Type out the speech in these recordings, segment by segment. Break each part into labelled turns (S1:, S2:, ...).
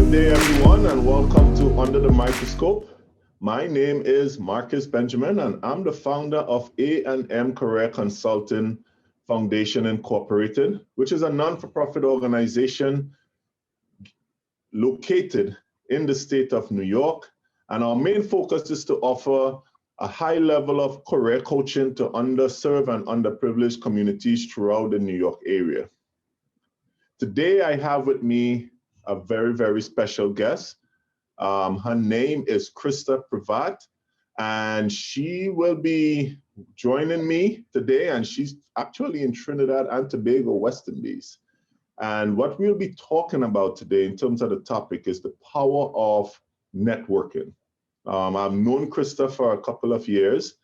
S1: Good day, everyone, and welcome to Under the Microscope. My name is Marcus Benjamin, and I'm the founder of A&M Career Consulting Foundation Incorporated, which is a non-for-profit organization located in the state of New York. And our main focus is to offer a high level of career coaching to underserved and underprivileged communities throughout the New York area. Today, I have with me a very, very special guest. Her name is Christa Prevatt, and she will be joining me today, and she's actually in Trinidad and Tobago, West Indies. And what we'll be talking about today in terms of the topic is the power of networking. I've known Christa for a couple of years,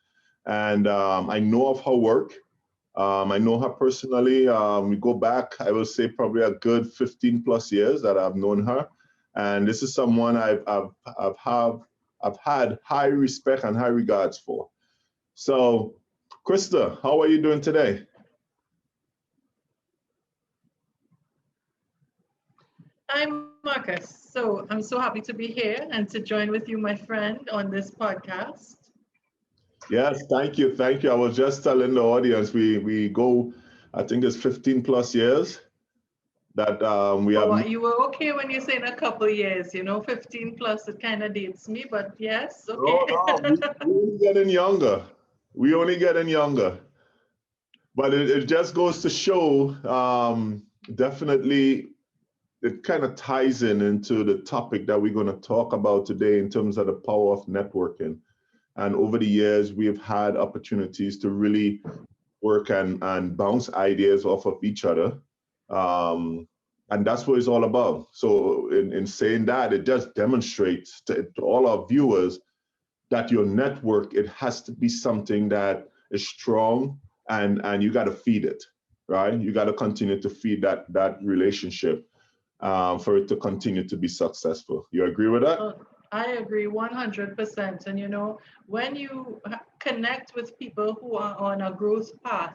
S1: and I know of her work. I know her personally. We go back, I will say, probably a good 15 plus years that I've known her. And this is someone I've had high respect and high regards for. So, Christa, how are you doing today?
S2: Hi, Marcus. So I'm so happy to be here and to join with you, my friend, on this podcast.
S1: Yes, thank you. Thank you. I was just telling the audience we go, I think it's 15 plus years that we have.
S2: But you were okay when you say in a couple of years, 15 plus, it kind of dates me, but yes, okay.
S1: No, we only getting younger. We only getting younger. But it just goes to show, definitely, it kind of ties into the topic that we're going to talk about today in terms of the power of networking. And over the years, we have had opportunities to really work and bounce ideas off of each other. And that's what it's all about. So in saying that, it just demonstrates to all our viewers that your network, it has to be something that is strong and you got to feed it, right? You got to continue to feed that relationship for it to continue to be successful. You agree with that?
S2: I agree 100%. And when you connect with people who are on a growth path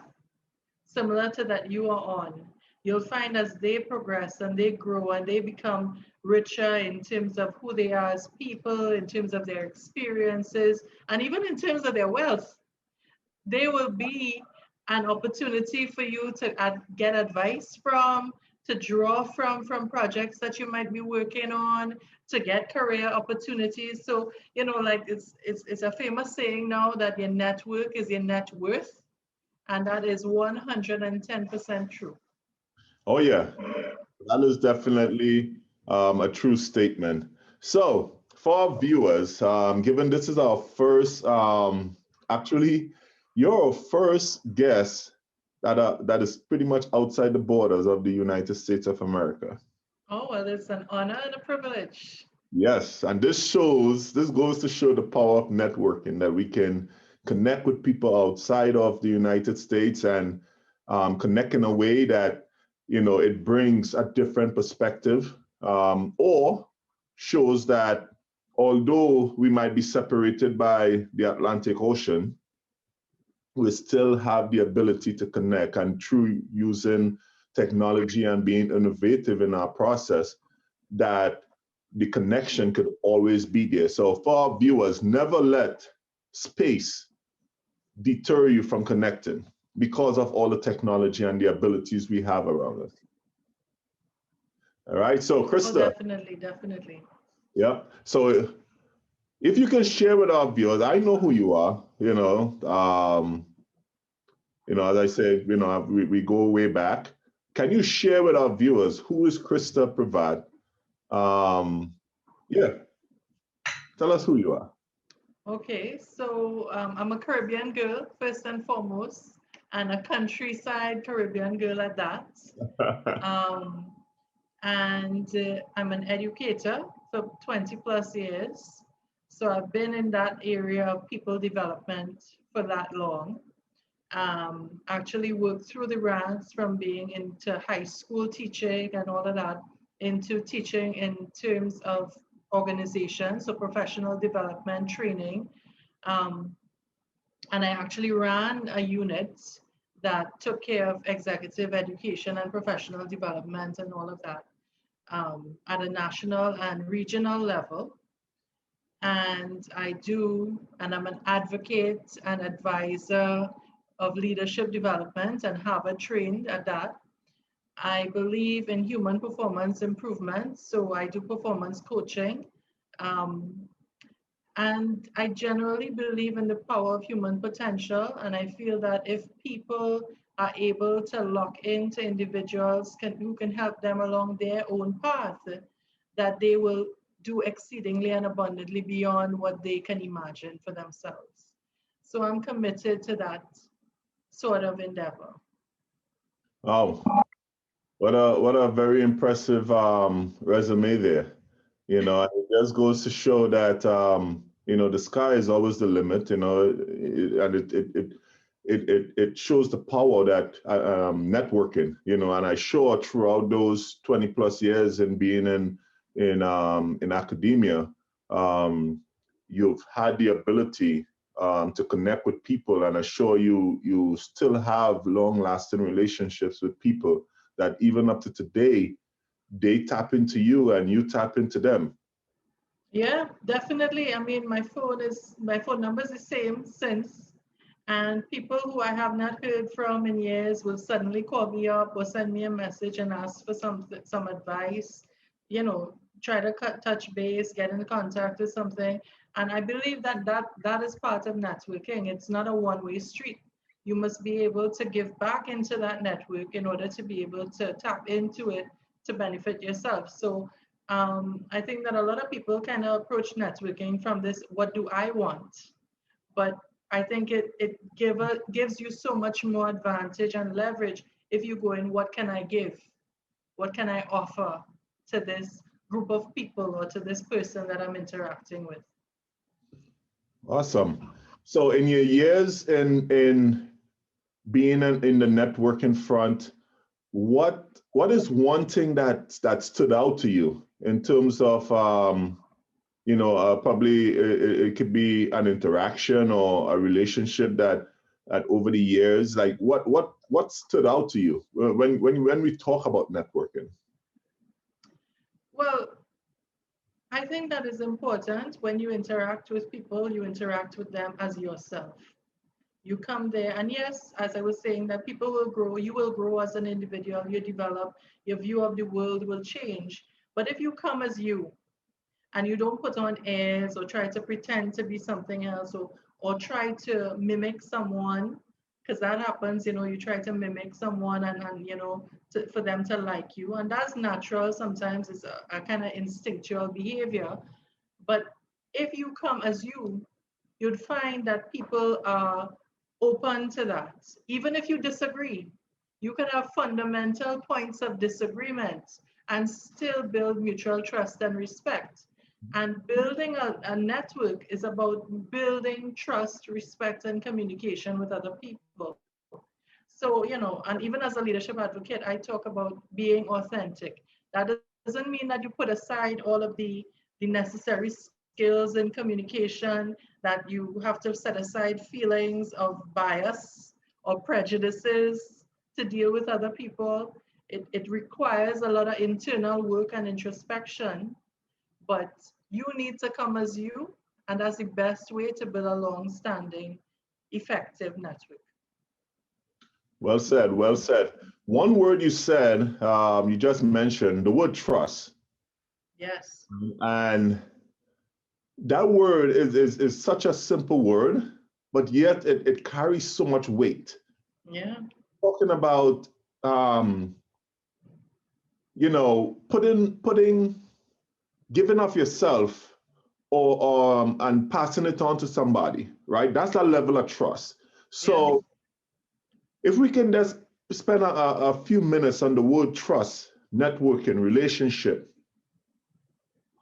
S2: similar to that you are on, you'll find as they progress and they grow and they become richer in terms of who they are as people, in terms of their experiences, and even in terms of their wealth, there will be an opportunity for you to get advice from, to draw from projects that you might be working on, to get career opportunities. So, like it's a famous saying now that your network is your net worth, and that is 110% true.
S1: Oh, yeah, that is definitely a true statement. So, for our viewers, given this is our first, actually, you're our first guest that is pretty much outside the borders of the United States of America.
S2: Oh, well, it's an honor and a privilege.
S1: Yes, and this goes to show the power of networking, that we can connect with people outside of the United States and connect in a way that, it brings a different perspective, or shows that although we might be separated by the Atlantic Ocean, we still have the ability to connect, and through using technology and being innovative in our process, that the connection could always be there. So for our viewers, never let space deter you from connecting because of all the technology and the abilities we have around us. All right, so Christa.
S2: Oh, definitely.
S1: Yeah, so if you can share with our viewers, I know who you are, as I said, we go way back. Can you share with our viewers who is Christa Prevatt? Yeah, tell us who you are.
S2: Okay, so I'm a Caribbean girl, first and foremost, and a countryside Caribbean girl at that. And I'm an educator for 20 plus years. So I've been in that area of people development for that long. Actually worked through the ranks from being into high school teaching and all of that into teaching in terms of organization, so professional development training. And I actually ran a unit that took care of executive education and professional development and all of that. at a national and regional level. And I'm an advocate and advisor of leadership development and Harvard trained at that. I believe in human performance improvement, so I do performance coaching. Um, and I generally believe in the power of human potential. And I feel that if people are able to lock into individuals who can help them along their own path, that they will do exceedingly and abundantly beyond what they can imagine for themselves. So I'm committed to that sort of endeavor.
S1: Wow, what a very impressive resume there. You know, it just goes to show that you know, the sky is always the limit. You know, and it shows the power that networking. You know, and I sure throughout those 20 plus years in being in academia, you've had the ability to connect with people, and assure you still have long-lasting relationships with people that even up to today, they tap into you and you tap into them.
S2: Yeah, definitely. I mean, my phone number is the same since, and people who I have not heard from in years will suddenly call me up or send me a message and ask for some advice. You know, try to touch base, get in contact with something. And I believe that is part of networking. It's not a one-way street. You must be able to give back into that network in order to be able to tap into it to benefit yourself. So I think that a lot of people kind of approach networking from this, what do I want? But I think gives you so much more advantage and leverage if you go in, what can I give? What can I offer to this group of people or to this person that I'm interacting with?
S1: Awesome. So in your years in being in the networking front, what is one thing that stood out to you in terms of you know, probably it could be an interaction or a relationship that over the years, like what stood out to you when we talk about networking?
S2: Well, I think that is important. When you interact with people, you interact with them as yourself. You come there, and yes, as I was saying, that people will grow, you will grow as an individual, you develop, your view of the world will change. But if you come as you, and you don't put on airs or try to pretend to be something else, or try to mimic someone, because that happens, you know, you try to mimic someone and you know, for them to like you, and that's natural. Sometimes it's a kind of instinctual behavior. But if you come as you, you'd find that people are open to that. Even if you disagree, you can have fundamental points of disagreement and still build mutual trust and respect. And building a network is about building trust, respect, and communication with other people. So, you know, and even as a leadership advocate, I talk about being authentic. That doesn't mean that you put aside all of the necessary skills in communication, that you have to set aside feelings of bias or prejudices to deal with other people. It requires a lot of internal work and introspection, but you need to come as you, and that's the best way to build a long-standing, effective network.
S1: Well said, well said. One word you said, you just mentioned the word trust.
S2: Yes.
S1: And that word is such a simple word, but yet it carries so much weight.
S2: Yeah.
S1: Talking about um, you know, putting giving of yourself or and passing it on to somebody, right? That's that level of trust.
S2: Yes.
S1: So if we can just spend a few minutes on the word trust, networking, relationship,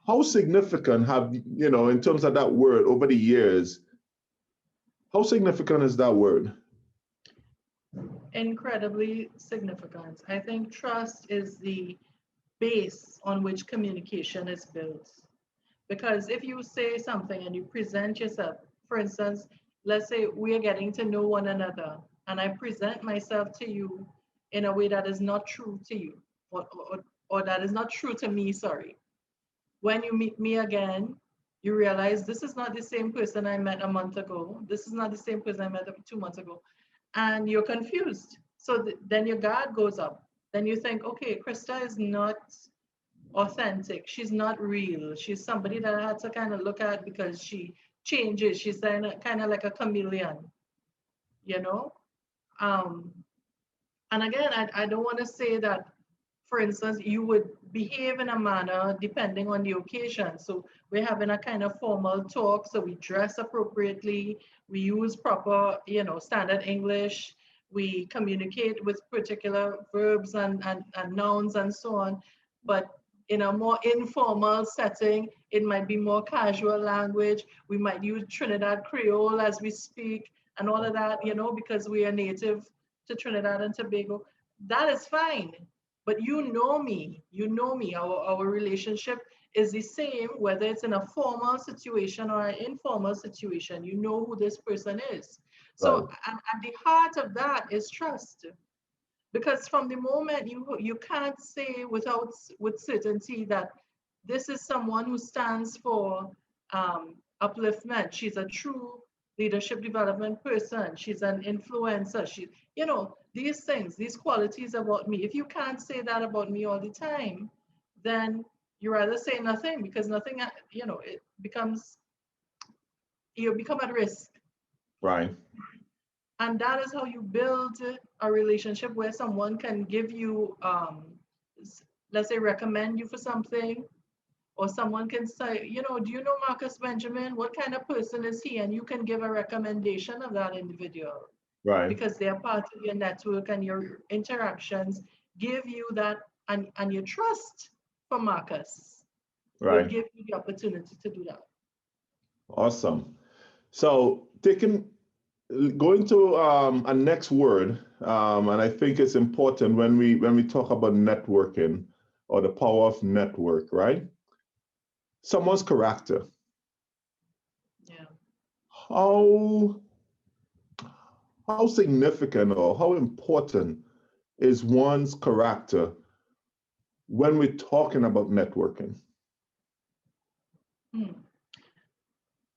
S1: how significant have, you know, in terms of that word over the years, how significant is that word?
S2: Incredibly significant. I think trust is the base on which communication is built. Because if you say something and you present yourself, for instance, let's say we are getting to know one another, and I present myself to you in a way that is not true to you, or or that is not true to me, sorry. When you meet me again, you realize this is not the same person I met a month ago. This is not the same person I met 2 months ago. And you're confused. So then your guard goes up. Then you think, okay, Christa is not authentic. She's not real. She's somebody that I had to kind of look at because she changes. She's kind of like a chameleon, you know? Um, and again, I don't want to say that, for instance, you would behave in a manner depending on the occasion. So we're having a kind of formal talk, so we dress appropriately, we use proper, standard English, we communicate with particular verbs and nouns and so on. But in a more informal setting, it might be more casual language. We might use Trinidad Creole as we speak and all of that, because we are native to Trinidad and Tobago. That is fine. But you know me, our relationship is the same, whether it's in a formal situation or an informal situation. You know who this person is.
S1: Right.
S2: So at the heart of that is trust. Because from the moment you can't say with certainty that this is someone who stands for upliftment. She's a true leadership development person. She's an influencer. These things, these qualities about me. If you can't say that about me all the time, then you rather say nothing, because nothing, it becomes, you become at risk.
S1: Right.
S2: And that is how you build a relationship where someone can give you, let's say, recommend you for something, or someone can say, do you know Marcus Benjamin? What kind of person is he? And you can give a recommendation of that individual,
S1: Right.
S2: because they're part of your network, and your interactions give you that, and your trust for Marcus will
S1: Right.
S2: give you the opportunity to do that.
S1: Awesome. So going to a next word, and I think it's important when we talk about networking or the power of network, right? Someone's character.
S2: Yeah.
S1: How significant or how important is one's character when we're talking about networking?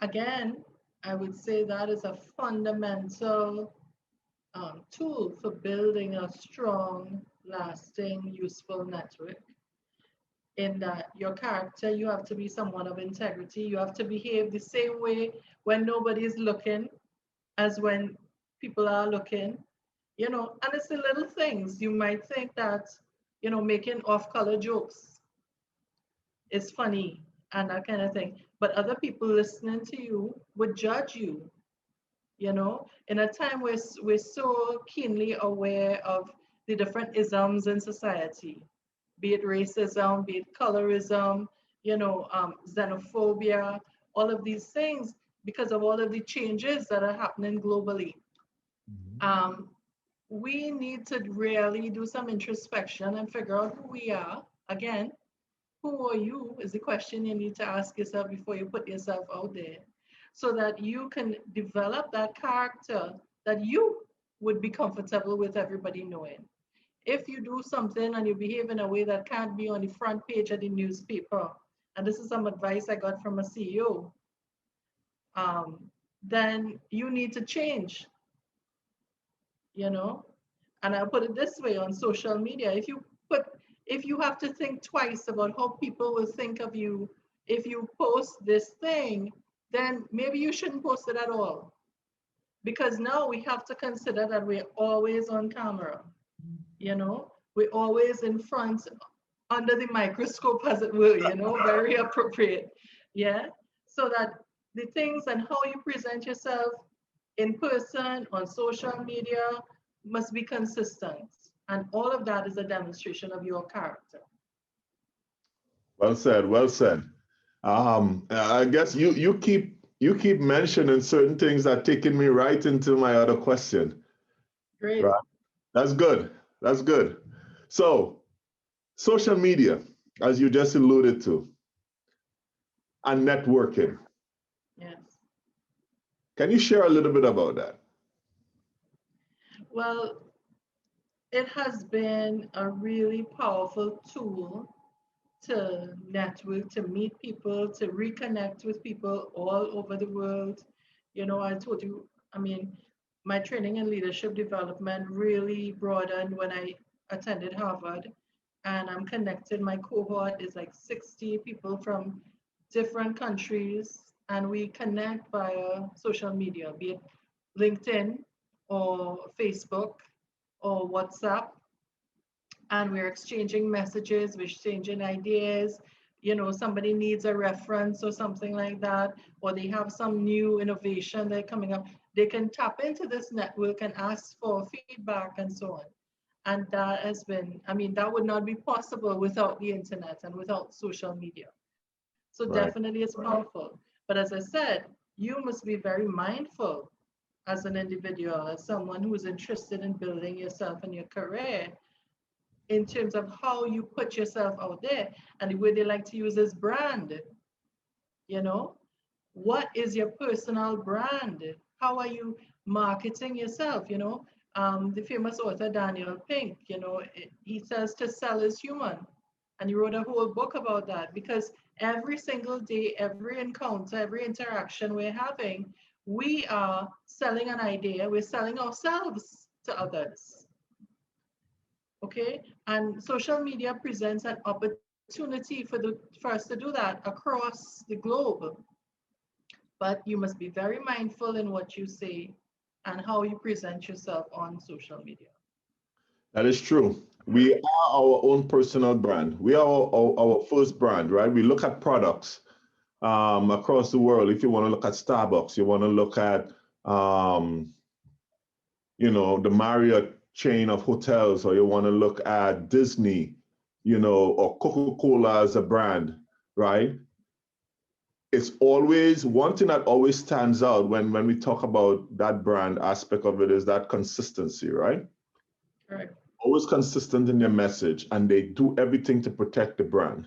S2: Again, I would say that is a fundamental tool for building a strong, lasting, useful network. In that your character, you have to be someone of integrity. You have to behave the same way when nobody is looking as when people are looking. And it's the little things. You might think that, making off-color jokes is funny and that kind of thing. But other people listening to you would judge you, in a time where we're so keenly aware of the different isms in society, be it racism, be it colorism, xenophobia, all of these things, because of all of the changes that are happening globally. We need to really do some introspection and figure out who we are. Again, who are you is the question you need to ask yourself before you put yourself out there, so that you can develop that character that you would be comfortable with everybody knowing. If you do something and you behave in a way that can't be on the front page of the newspaper, and this is some advice I got from a CEO, then you need to change, And I'll put it this way: on social media, if you have to think twice about how people will think of you if you post this thing, then maybe you shouldn't post it at all. Because now we have to consider that we're always on camera, we're always in front, under the microscope, as it were, very appropriate. Yeah. So that the things and how you present yourself in person, on social media, must be consistent. And all of that is a demonstration of your character.
S1: Well said. Well said. I guess you keep mentioning certain things that taking me right into my other question.
S2: Great.
S1: Right. That's good. That's good. So, social media, as you just alluded to, and networking.
S2: Yes.
S1: Can you share a little bit about that?
S2: Well, It has been a really powerful tool to network, to meet people, to reconnect with people all over the world. You know, I told you, I mean, my training in leadership development really broadened when I attended Harvard, and I'm connected. My cohort is like 60 people from different countries, and we connect via social media, be it LinkedIn or Facebook or WhatsApp, and we're exchanging messages, we're exchanging ideas. You know, somebody needs a reference or something like that, or they have some new innovation they're coming up. They can tap into this network and ask for feedback and so on. And that has been, I mean, that would not be possible without the internet and without social media. So
S1: Right.
S2: definitely it's powerful. But as I said, you must be very mindful as an individual, as someone who is interested in building yourself and your career, in terms of how you put yourself out there, and the way they like to use is brand. You know, what is your personal brand? How are you marketing yourself? You know, the famous author Daniel Pink, you know, he says to sell is human. And he wrote a whole book about that, because every single day, every encounter, every interaction we're having, we are selling an idea, we're selling ourselves to others. Okay, and social media presents an opportunity for us to do that across the globe, but you must be very mindful in what you say and how you present yourself on social media.
S1: That is true. We are our own personal brand. We are our first brand, right? We look at products across the world. If you want to look at Starbucks, you want to look at, um, the Marriott chain of hotels, or you want to look at Disney, or Coca-Cola as a brand, right? It's always one thing that always stands out when we talk about that brand aspect of it is that consistency, right?
S2: Right.
S1: Always consistent in their message, and they do everything to protect the brand.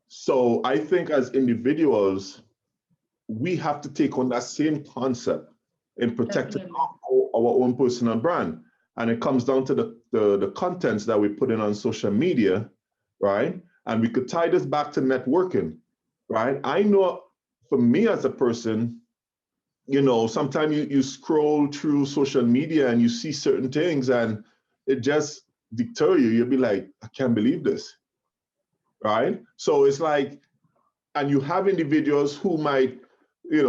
S1: So I think as individuals, we have to take on that same concept in protecting
S2: Definitely.
S1: our own personal brand. And it comes down to the contents that we put in on social media, right? And we could tie this back to networking, right? I know for me as a person, sometimes you scroll through social media and you see certain things and it just deter you. You'll be like, I can't believe this, right? So it's like, and you have individuals who might,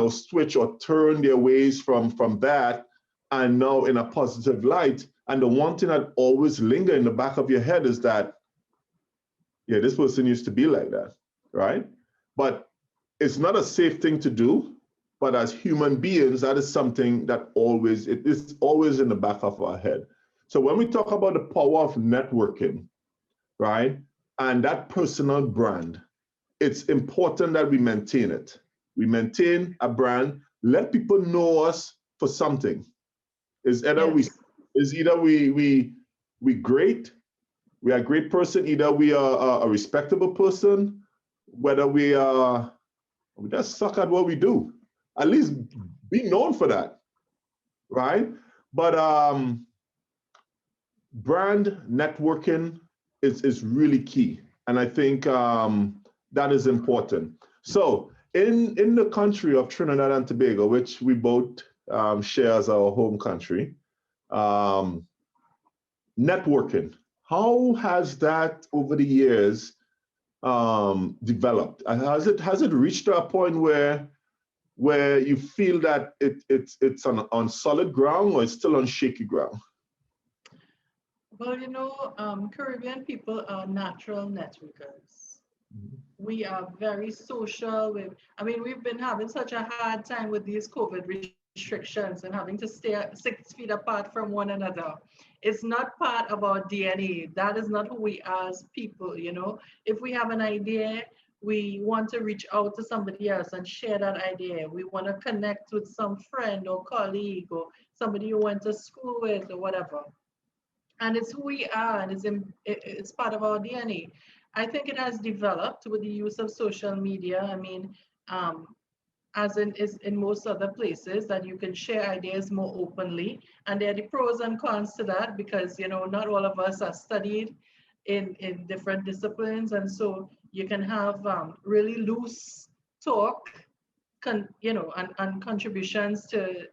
S1: switch or turn their ways from that and now in a positive light. And the one thing that always linger in the back of your head is that, yeah, this person used to be like that, right? But it's not a safe thing to do. But as human beings, that is something that it is always in the back of our head. So when we talk about the power of networking, right, and that personal brand, it's important that we maintain it. We maintain a brand, let people know us for something. Is either we
S2: Yes.
S1: is either we great, we are a great person, either we are a respectable person, whether we just suck at what we do. At least be known for that, right? But brand networking is really key, and I think that is important. So in the country of Trinidad and Tobago, which we both share as our home country, um, networking, how has that over the years developed? And has it reached a point where you feel that it's on solid ground, or it's still on shaky ground?
S2: Well, you know, Caribbean people are natural networkers. We are very social. I mean, we've been having such a hard time with these COVID restrictions and having to stay 6 feet apart from one another. It's not part of our DNA. That is not who we are as people, you know. If we have an idea, we want to reach out to somebody else and share that idea. We want to connect with some friend or colleague or somebody you went to school with or whatever, and it's who we are, and it's part of our DNA. I think it has developed with the use of social media. I mean, um, as in is in most other places, that you can share ideas more openly. And there are the pros and cons to that, because not all of us are studied in different disciplines, and so you can have really loose talk, and contributions to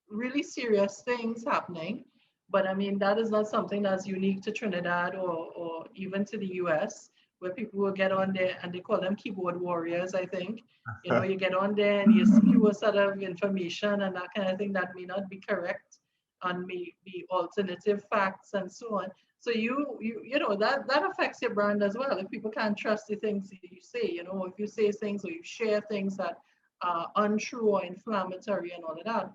S2: really serious things happening. But I mean, that is not something that's unique to Trinidad, or even to the US, where people will get on there and they call them keyboard warriors, I think. You get on there and you spew a sort of information and that kind of thing that may not be correct and may be alternative facts and so on. So that affects your brand as well. If people can't trust the things that you say, if you say things or you share things that are untrue or inflammatory and all of that.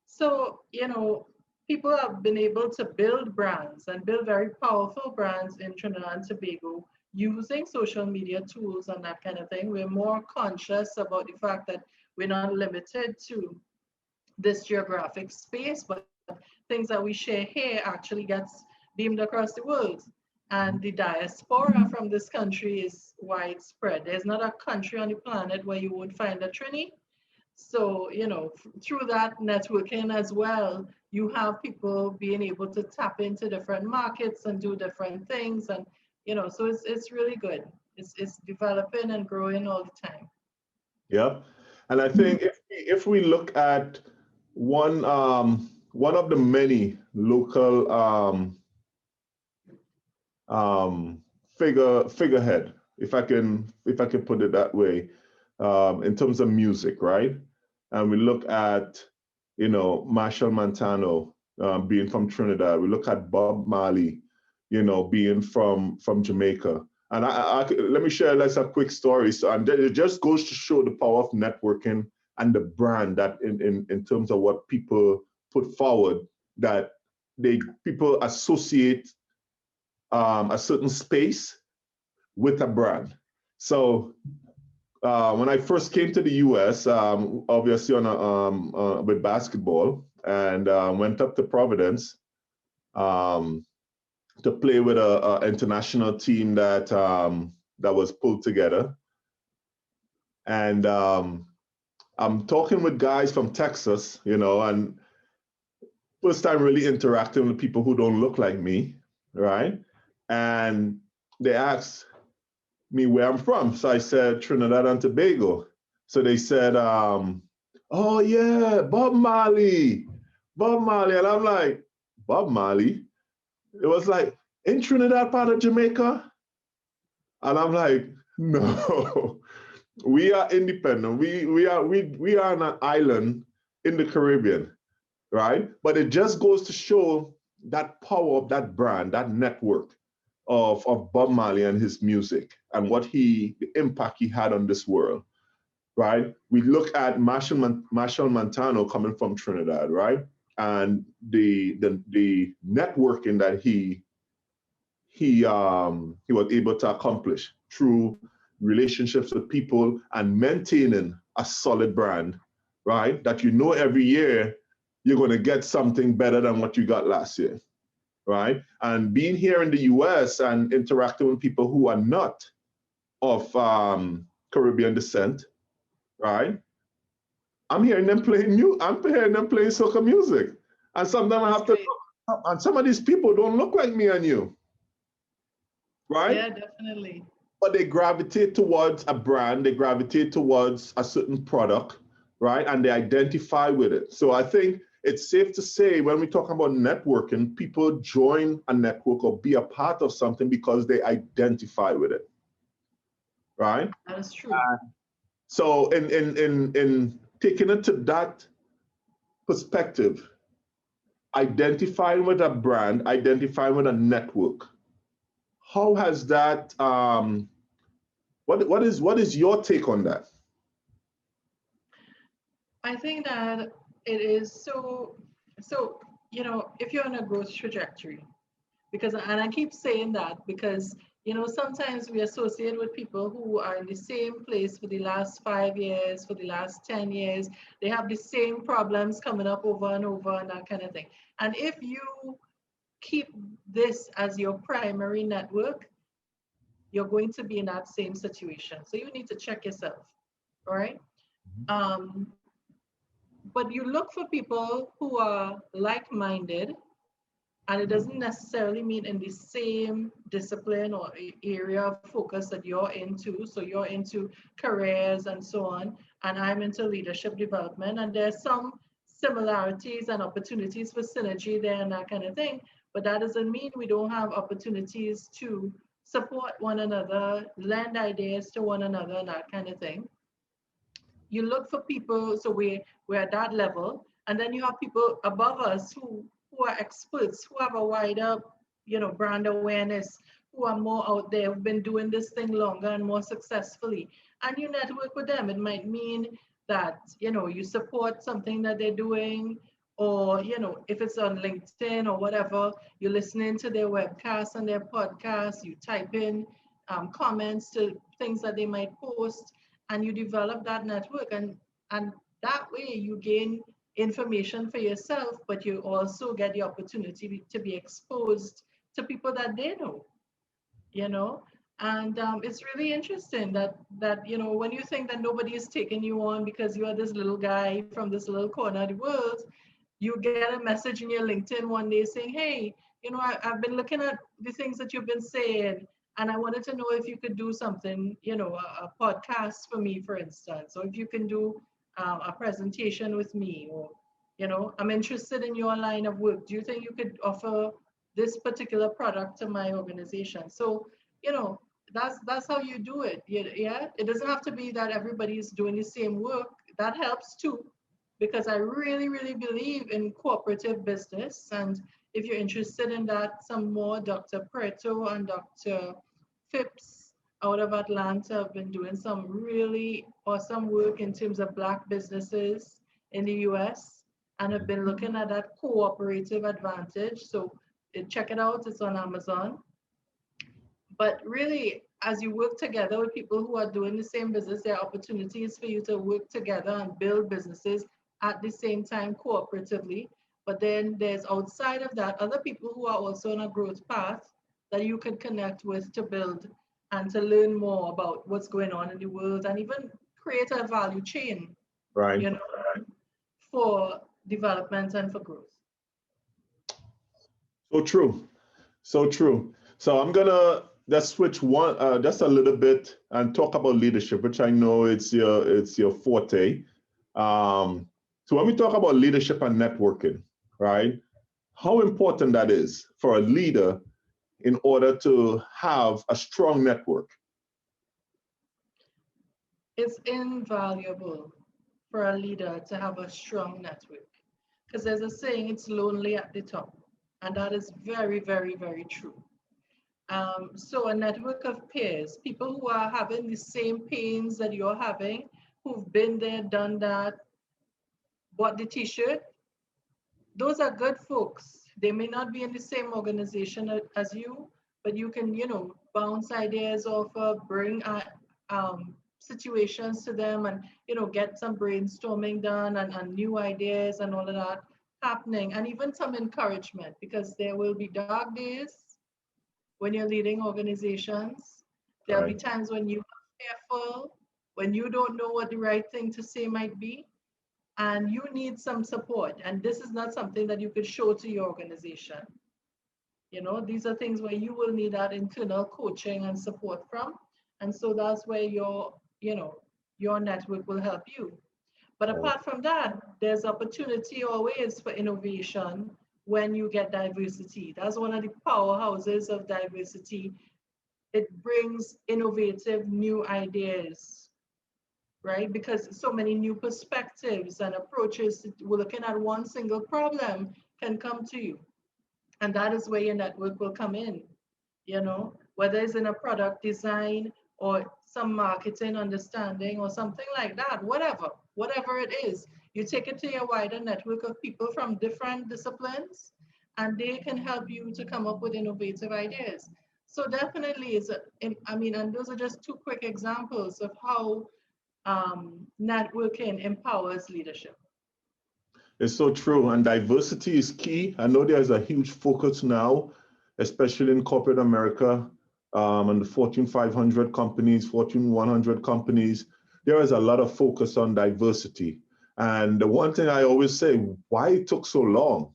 S2: So, people have been able to build brands and build very powerful brands in Trinidad and Tobago using social media tools and that kind of thing. We're more conscious about the fact that we're not limited to this geographic space, but things that we share here actually gets beamed across the world. And the diaspora from this country is widespread. There's not a country on the planet where you would find a Trini. So, through that networking as well, you have people being able to tap into different markets and do different things. And, so it's really good. It's developing and growing all the time.
S1: Yeah. And I think if we look at one of the many local figurehead, if I can put it that way, in terms of music, right? And we look at, Marshall Montano being from Trinidad. We look at Bob Marley, being from Jamaica. And let me share a quick story. So, and it just goes to show the power of networking and the brand that in terms of what people put forward, that people associate a certain space with a brand. So when I first came to the US, obviously with basketball, and went up to Providence to play with a international team that was pulled together. And I'm talking with guys from Texas, and first time really interacting with people who don't look like me, right? And they asked me where I'm from. So I said, Trinidad and Tobago. So they said, oh yeah, Bob Marley. And I'm like, Bob Marley? It was like, in Trinidad part of Jamaica? And I'm like, no, we are independent. We are on an island in the Caribbean, right? But it just goes to show that power of that brand, that network of Bob Marley and his music and the impact he had on this world, right? We look at Marshall Montano coming from Trinidad, right? And the networking that he was able to accomplish through relationships with people and maintaining a solid brand, right? That every year you're going to get something better than what you got last year, right? And being here in the US and interacting with people who are not of Caribbean descent, right? I'm hearing them playing soca music. And sometimes I have to look, and some of these people don't look like me and you, right?
S2: Yeah, definitely.
S1: But they gravitate towards a brand, they gravitate towards a certain product, right? And they identify with it. So I think it's safe to say when we talk about networking, people join a network or be a part of something because they identify with it, right?
S2: That is true.
S1: So in taking it to that perspective, identifying with a brand, identifying with a network, how has that? What is your take on that?
S2: I think that it is so, if you're on a growth trajectory, and I keep saying that because, sometimes we associate with people who are in the same place for the last 5 years, for the last 10 years. They have the same problems coming up over and over and that kind of thing. And if you keep this as your primary network, you're going to be in that same situation. So you need to check yourself, all right? But you look for people who are like-minded, and it doesn't necessarily mean in the same discipline or area of focus that you're into. So you're into careers and so on, and I'm into leadership development, and there's some similarities and opportunities for synergy there and that kind of thing. But that doesn't mean we don't have opportunities to support one another, lend ideas to one another, and that kind of thing. You look for people, so we're at that level, and then you have people above us who are experts, who have a wider, brand awareness, who are more out there, who've been doing this thing longer and more successfully, and you network with them. It might mean that you support something that they're doing, or if it's on LinkedIn or whatever, you're listening to their webcasts and their podcasts, you type in comments to things that they might post, and you develop that network, and that way you gain information for yourself, but you also get the opportunity to be exposed to people that they know, and it's really interesting that when you think that nobody is taking you on because you are this little guy from this little corner of the world, you get a message in your LinkedIn one day saying, hey, I've been looking at the things that you've been saying, and I wanted to know if you could do something, a podcast for me, for instance, or if you can do a presentation with me, or, I'm interested in your line of work. Do you think you could offer this particular product to my organization? So, that's how you do it. Yeah. It doesn't have to be that everybody's doing the same work. That helps too, because I really, really believe in cooperative business. And if you're interested in that, some more, Dr. Preto and Dr. Phipps out of Atlanta have been doing some really awesome work in terms of Black businesses in the US, and have been looking at that cooperative advantage. So check it out, it's on Amazon. But really, as you work together with people who are doing the same business, there are opportunities for you to work together and build businesses at the same time cooperatively. But then there's outside of that, other people who are also on a growth path that you can connect with to build and to learn more about what's going on in the world, and even create a value chain,
S1: Right.
S2: For development and for growth.
S1: So true. So true. So I'm gonna just switch one just a little bit and talk about leadership, which I know it's your forte. So when we talk about leadership and networking, right? How important that is for a leader in order to have a strong network.
S2: It's invaluable for a leader to have a strong network, because there's a saying, it's lonely at the top, and that is very, very, very true. So a network of peers, people who are having the same pains that you're having, who've been there, done that, bought the t-shirt, those are good folks. They may not be in the same organization as you, but you can, bounce ideas off of, bring situations to them, and, get some brainstorming done, and new ideas and all of that happening, and even some encouragement, because there will be dark days when you're leading organizations. There'll be times when you are fearful, when you don't know what the right thing to say might be, and you need some support. And this is not something that you could show to your organization. These are things where you will need that internal coaching and support from. And so that's where your network will help you. But apart from that, there's opportunity always for innovation when you get diversity. That's one of the powerhouses of diversity. It brings innovative new ideas, right? Because so many new perspectives and approaches to looking at one single problem can come to you. And that is where your network will come in, whether it's in a product design or some marketing understanding or something like that, whatever it is. You take it to your wider network of people from different disciplines, and they can help you to come up with innovative ideas. So definitely, and those are just two quick examples of how networking empowers leadership.
S1: It's so true, and diversity is key. I know there's a huge focus now, especially in corporate America, and the Fortune 500 companies, Fortune 100 companies, there is a lot of focus on diversity. And the one thing I always say, why it took so long?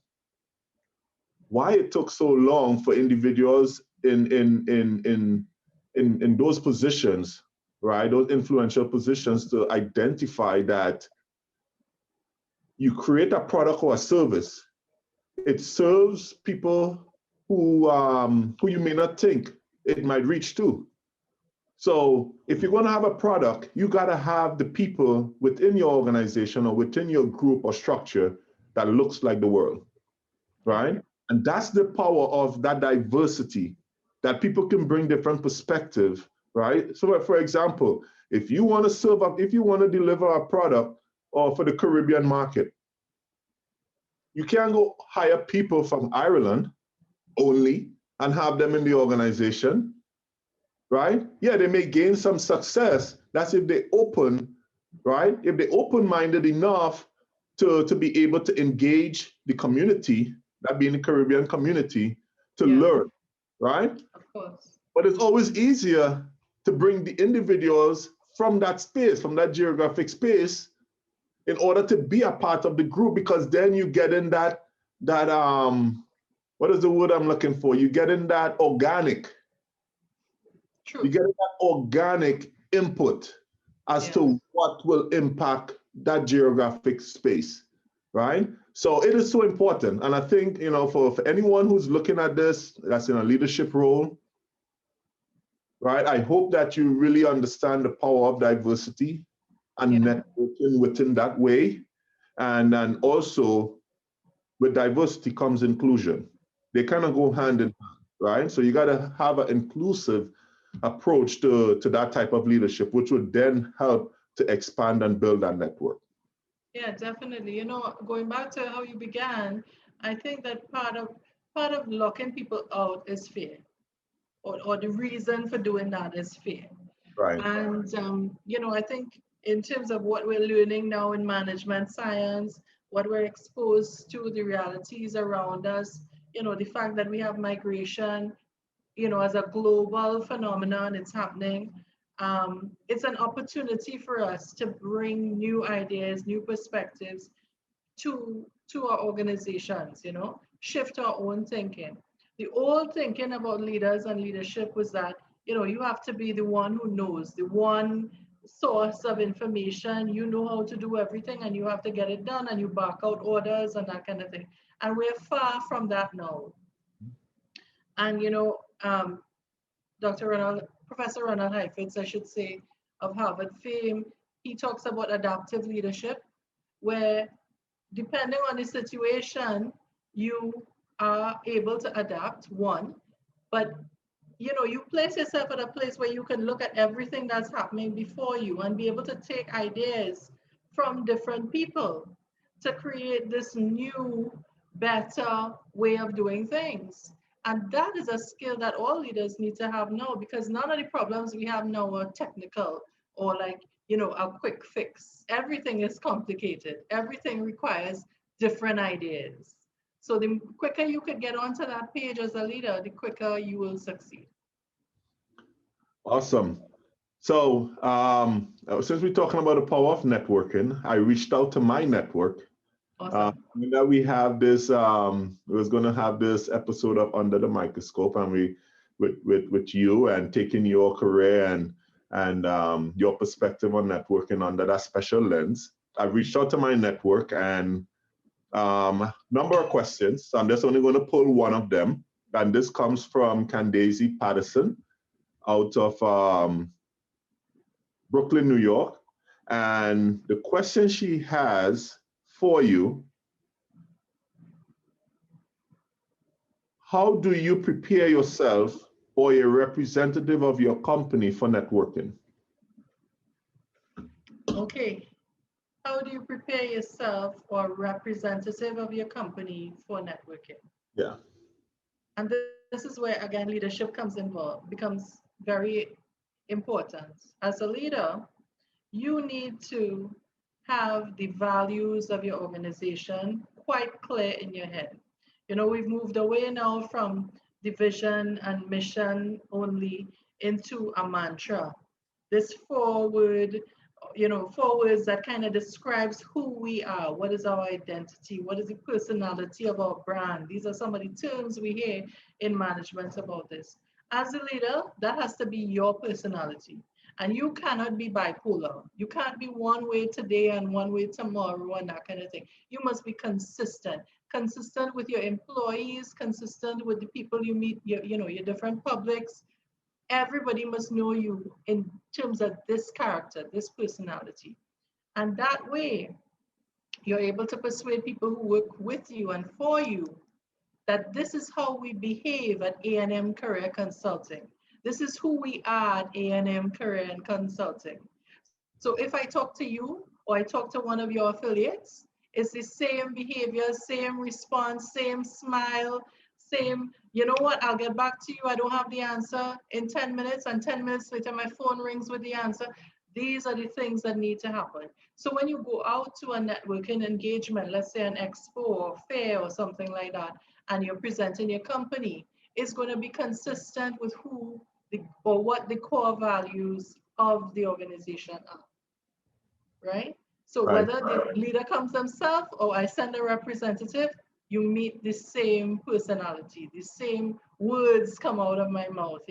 S1: Why it took so long for individuals in those positions, right? Those influential positions to identify that you create a product or a service. It serves people who you may not think it might reach to. So if you're going to have a product, you got to have the people within your organization or within your group or structure that looks like the world, right? And that's the power of that diversity, that people can bring different perspective, right? So for example, if you want to serve up, if you want to deliver a product or for the Caribbean market, you can't go hire people from Ireland only and have them in the organization, right? Yeah, they may gain some success. That's if they open, right? If they open-minded enough to be able to engage the community, that being the Caribbean community, to learn, right?
S2: Of course.
S1: But it's always easier to bring the individuals from that space, from that geographic space, in order to be a part of the group, because then you get in that what is the word I'm looking for? You get in that organic.
S2: True.
S1: You get in that organic input as to what will impact that geographic space, right? So it is so important. And I think, you know, for anyone who's looking at this, that's in a leadership role, right? I hope that you really understand the power of diversity and networking within that way. And also with diversity comes inclusion. They kind of go hand in hand, right? So you got to have an inclusive approach to that type of leadership, which would then help to expand and build that network.
S2: Yeah, definitely. You know, going back to how you began, I think that part of locking people out is fear, or the reason for doing that is fear.
S1: Right.
S2: And you know, I think in terms of what we're learning now in management science, what we're exposed to, the realities around us, you know, the fact that we have migration, you know, as a global phenomenon, it's happening. It's an opportunity for us to bring new ideas, new perspectives to our organizations, you know, shift our own thinking. The old thinking about leaders and leadership was that, you know, you have to be the one who knows, the one source of information, you know how to do everything and you have to get it done and you back out orders and that kind of thing. And we're far from that now. And, you know, Professor Ronald Heifetz, I should say, of Harvard fame, he talks about adaptive leadership, where depending on the situation, you are able to adapt, one, but you know, you place yourself at a place where you can look at everything that's happening before you and be able to take ideas from different people to create this new, better way of doing things. And that is a skill that all leaders need to have now, because none of the problems we have now are technical or like, you know, a quick fix. Everything is complicated. Everything requires different ideas. So the quicker you could get onto that page as a leader, the quicker you will succeed.
S1: Awesome. So since we're talking about the power of networking, I reached out to my network.
S2: Awesome.
S1: That we have this, we was going to have this episode of Under the Microscope, and we with you and taking your career and your perspective on networking under that special lens. I reached out to my network and number of questions. So I'm just only going to pull one of them, and this comes from Candace Patterson out of Brooklyn, New York. And the question she has for you: how do you prepare yourself or a representative of your company for networking?
S2: Okay. How do you prepare yourself or representative of your company for networking?
S1: Yeah.
S2: And this is where, again, leadership becomes very important. As a leader, you need to have the values of your organization quite clear in your head. You know, we've moved away now from the vision and mission only into a mantra. This 4-word four words that kind of describes who we are. What is our identity? What is the personality of our brand? These are some of the terms we hear in management about this. As a leader, that has to be your personality. And you cannot be bipolar. You can't be one way today and one way tomorrow and that kind of thing. You must be consistent. Consistent with your employees, consistent with the people you meet, your different publics. Everybody must know you in terms of this character, this personality. And that way, you're able to persuade people who work with you and for you that this is how we behave at A&M Career Consulting. This is who we are at A&M Career and Consulting. So if I talk to you or I talk to one of your affiliates, it's the same behavior, same response, same smile, same, you know what, I'll get back to you. I don't have the answer in 10 minutes, and 10 minutes later, my phone rings with the answer. These are the things that need to happen. So when you go out to a networking engagement, let's say an expo or fair or something like that, and you're presenting your company, it's going to be consistent with who or what the core values of the organization are, right? So
S1: Right.
S2: whether the leader comes themselves or I send a representative, you meet the same personality, the same words come out of my mouth,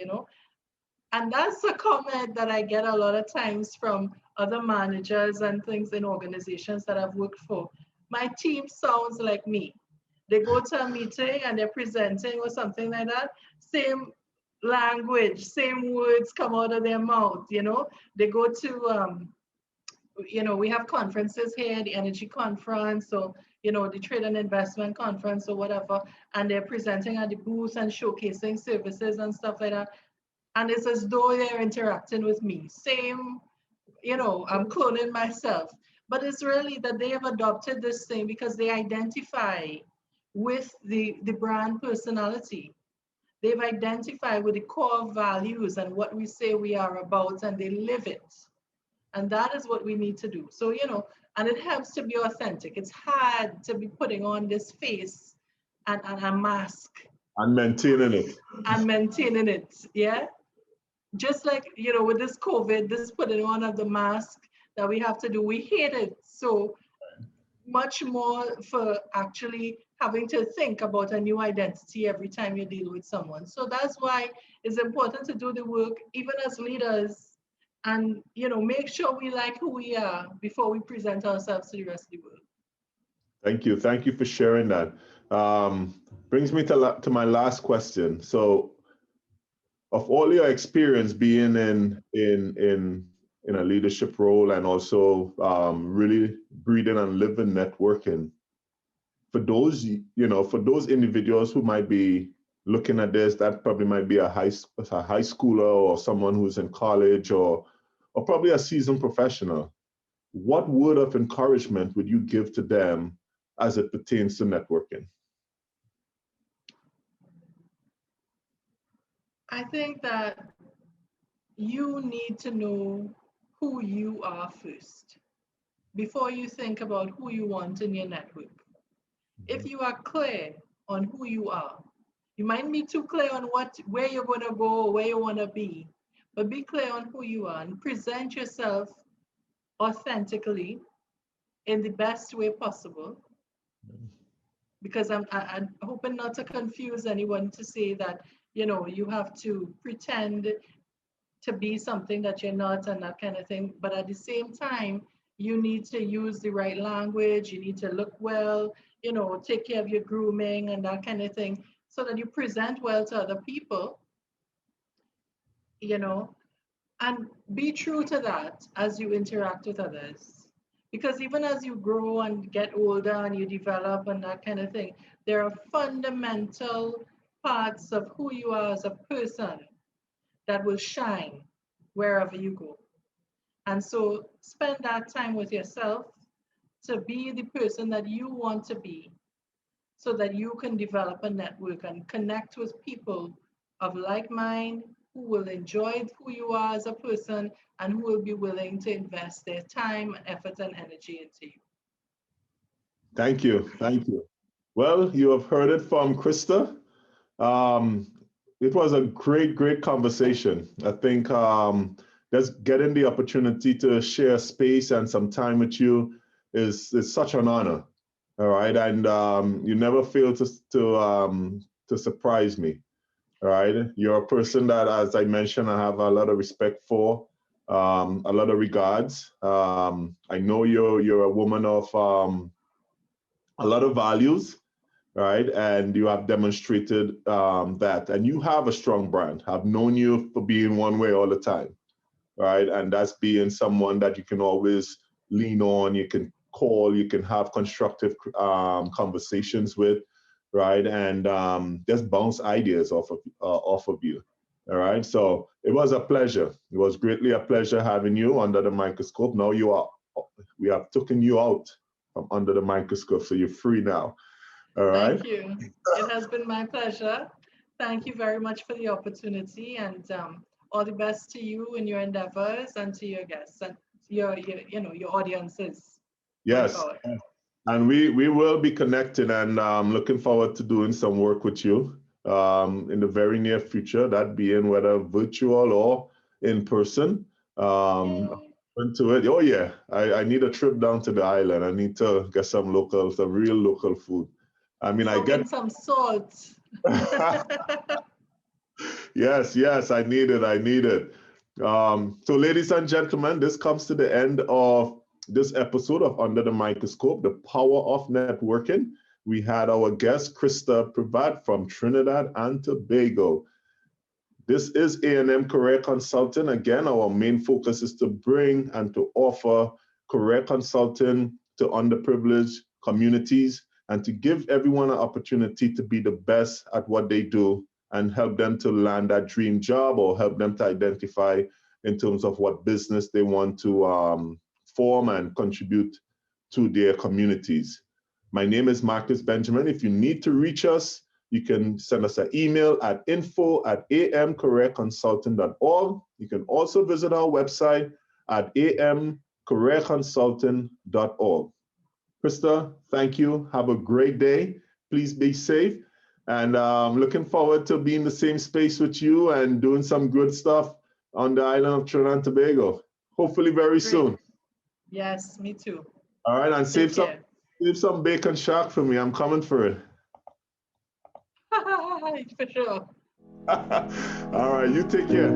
S2: And that's a comment that I get a lot of times from other managers and things in organizations that I've worked for. My team sounds like me. They go to a meeting and they're presenting or something like that. Same language, same words come out of their mouth, They go to, we have conferences here, the energy conference, or, the trade and investment conference or whatever, and they're presenting at the booth and showcasing services and stuff like that. And it's as though they're interacting with me. Same, I'm cloning myself. But it's really that they have adopted this thing because they identify with the brand personality. They've identified with the core values and what we say we are about, and they live it. And that is what we need to do. So, and it helps to be authentic. It's hard to be putting on this face and a mask.
S1: And maintaining it.
S2: And maintaining it, yeah? Just like, with this COVID, this putting on of the mask that we have to do, we hate it so much more for actually having to think about a new identity every time you deal with someone. So that's why it's important to do the work, even as leaders, and make sure we like who we are before we present ourselves to the rest of the world.
S1: Thank you for sharing that. Brings me to my last question. So, of all your experience being in a leadership role and also really breathing and living networking, for those individuals who might be looking at this, that probably might be a high schooler or someone who's in college or probably a seasoned professional. What word of encouragement would you give to them as it pertains to networking?
S2: I think that you need to know who you are first before you think about who you want in your network. If you are clear on who you are, you might be too clear on where you're going to go, where you want to be, but be clear on who you are and present yourself authentically in the best way possible. Because I'm hoping not to confuse anyone to say that, you have to pretend to be something that you're not and that kind of thing. But at the same time, you need to use the right language. You need to look well, take care of your grooming and that kind of thing so that you present well to other people, and be true to that as you interact with others. Because even as you grow and get older and you develop and that kind of thing, there are fundamental parts of who you are as a person that will shine wherever you go. And so spend that time with yourself to be the person that you want to be so that you can develop a network and connect with people of like mind who will enjoy who you are as a person and who will be willing to invest their time, effort, and energy into you.
S1: Thank you. Well, you have heard it from Christa. It was a great conversation. I think there just getting the opportunity to share space and some time with you is such an honor. All right, and you never fail to surprise me. All right, you're a person that, as I mentioned, I have a lot of respect for, a lot of regards. I know you're a woman of a lot of values, right? And you have demonstrated that, and you have a strong brand. I've known you for being one way all the time, right? And that's being someone that you can always lean on, you can call, you can have constructive conversations with, right? And just bounce ideas off of you. All right. So it was a pleasure. It was greatly a pleasure having you under the microscope. Now we have taken you out from under the microscope, so you're free now. All right.
S2: Thank you. It has been my pleasure. Thank you very much for the opportunity, and all the best to you in your endeavors and to your guests and your your audiences going
S1: Yes.
S2: forward.
S1: And we will be connected, and looking forward to doing some work with you in the very near future, that being whether virtual or in person. Into it. Oh yeah, I need a trip down to the island. I need to get some real local food. I mean, I
S2: Soak
S1: get
S2: in some salt.
S1: yes, I need it. So ladies and gentlemen, this comes to the end of this episode of Under the Microscope, the power of networking. We had our guest, Christa Prevatt from Trinidad and Tobago. This is A&M Career Consulting. Again, our main focus is to bring and to offer career consulting to underprivileged communities and to give everyone an opportunity to be the best at what they do and help them to land that dream job or help them to identify in terms of what business they want to form and contribute to their communities. My name is Marcus Benjamin. If you need to reach us, you can send us an email at info@amcareerconsulting.org. You can also visit our website at amcareerconsulting.org. Christa, thank you. Have a great day. Please be safe. And looking forward to being in the same space with you and doing some good stuff on the island of Trinidad and Tobago. Hopefully very soon.
S2: Yes, me too.
S1: All right, and save some bacon shark for me. I'm coming for it.
S2: For sure.
S1: All right, you take care.